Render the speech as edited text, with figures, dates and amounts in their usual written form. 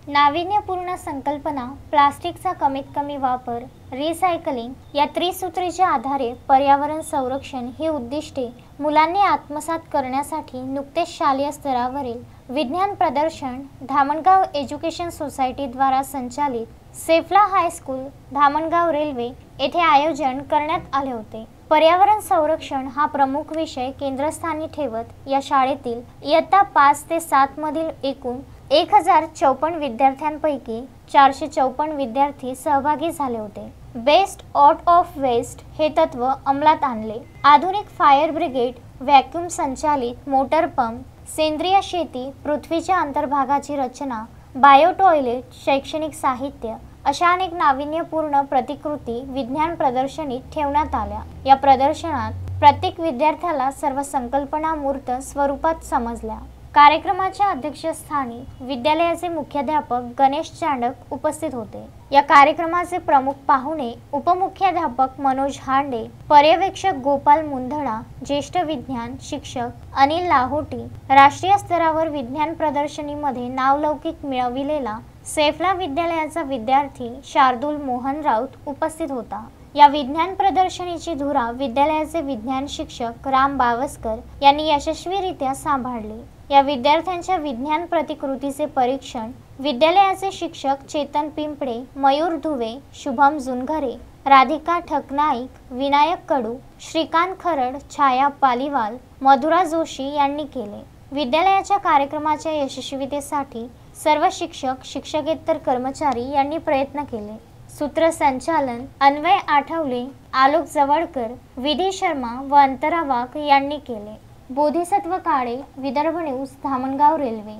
नाविन्यपूर्ण संकल्पना, प्लास्टिकचा कमीत कमी वापर, रिसायकलिंग या त्रिसूत्रीच्या आधारे पर्यावरण संरक्षण ही उद्दिष्टे मुलांनी आत्मसात करण्यासाठी नुकतेच शालेय स्तरावरील विज्ञान प्रदर्शन धामणगाव एज्युकेशन सोसायटीद्वारा संचालित सेफला हायस्कूल धामणगाव रेल्वे येथे आयोजन करण्यात आले होते। पर्यावरण संरक्षण हा प्रमुख विषय केंद्रस्थानी ठेवत या शाळेतील इयत्ता 5 ते 7 मधील एकूण 1054 विद्यार्थ्यांपैकी 454 विद्यार्थी सहभागी झाले होते। बेस्ट आउट ऑफ वेस्ट हे तत्व अंमलात आणले। आधुनिक फायर ब्रिगेड, व्हॅक्यूम संचालित मोटर पंप, सेंद्रिय शेती, पृथ्वीच्या अंतर्भागाची रचना, बायो टॉयलेट, शैक्षणिक साहित्य अशा अनेक नाविन्यपूर्ण प्रतिकृती विज्ञान प्रदर्शनीत ठेवण्यात आल्या। या प्रदर्शनात प्रत्येक विद्यार्थ्याला सर्व संकल्पना मूर्त स्वरूपात समजल्या। कार्यक्रमाच्या अध्यक्षस्थानी विद्यालयाचे मुख्याध्यापक गणेश चांडक उपस्थित होते। या कार्यक्रमाचे प्रमुख पाहुणे उपमुख्याध्यापक मनोज हांडे, पर्यवेक्षक गोपाल मुंदडा, ज्येष्ठ विज्ञान शिक्षक अनिल लाहोटी, राष्ट्रीय स्तरावर विज्ञान प्रदर्शनीमध्ये नावलौकिक मिळविलेला सेफला विद्यालयाचा विद्यार्थी शार्दूल मोहन राऊत उपस्थित होता। या विज्ञान प्रदर्शनीची धुरा विद्यालयाचे विज्ञान शिक्षक राम बावस्कर यांनी यशस्वीरित्या सांभाळली। या विद्यार्थ्यांच्या विज्ञान प्रतिकृतीचे परीक्षण विद्यालयाचे शिक्षक चेतन पिंपळे, मयूर धुवे, शुभम जुनघरे, राधिका ठकनाईक, विनायक कडू, श्रीकांत खरड, छाया पालीवाल, मधुरा जोशी यांनी केले। विद्यालयाच्या कार्यक्रमाच्या यशस्वीतेसाठी सर्व शिक्षक, शिक्षकेतर कर्मचारी यांनी प्रयत्न केले। सूत्रसंचालन अन्वय आठवले, आलोक जवळकर, विधी शर्मा व अंतरा वाघ यांनी केले। बोधिसत्व काळे, विदर्भ न्यूज, धामणगाव रेल्वे।